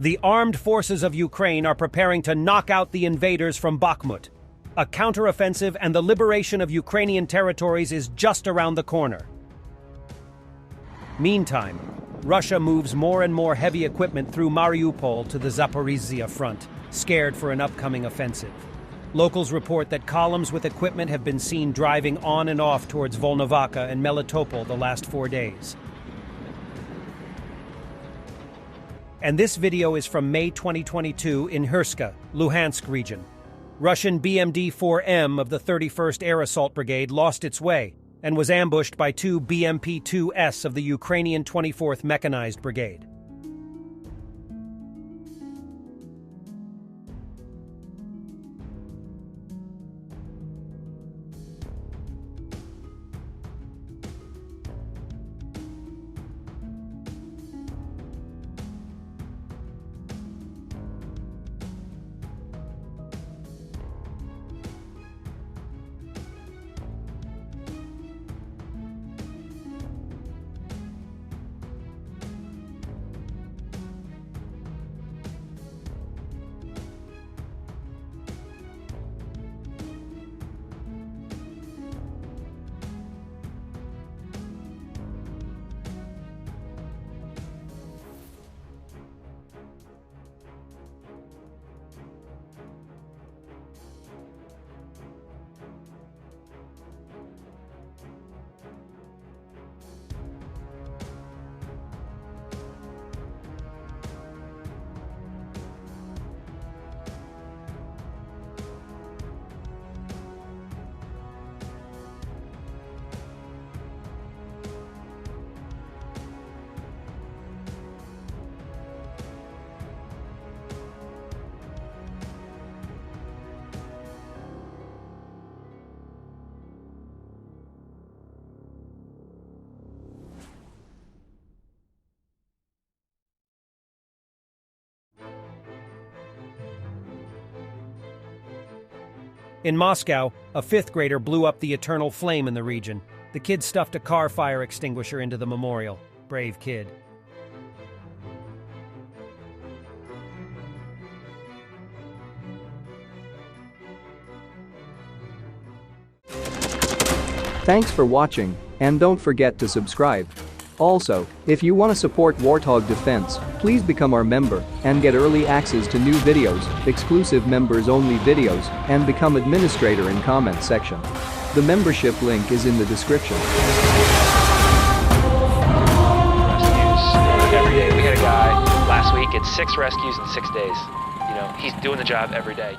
The armed forces of Ukraine are preparing to knock out the invaders from Bachmut. A counteroffensive and the liberation of Ukrainian territories is just around the corner. Meantime, Russia moves more and more heavy equipment through Mariupol to the Zaporizhzhia front, scared for an upcoming offensive. Locals report that columns with equipment have been seen driving on and off towards Volnovakha and Melitopol the last 4 days. And this video is from May 2022 in Hrska, Luhansk region. Russian BMD-4M of the 31st Air Assault Brigade lost its way and was ambushed by 2 BMP-2S of the Ukrainian 24th Mechanized Brigade. In Moscow, a 5th grader blew up the eternal flame in the region. The kid stuffed a car fire extinguisher into the memorial. Brave kid. Thanks for watching, and don't forget to subscribe. Also, if you want to support Warthog Defense, please become our member and get early access to new videos, exclusive members-only videos, and become administrator in comment section. The membership link is in the description. Rescues every day. We had a guy last week at 6 rescues in 6 days. He's doing the job every day.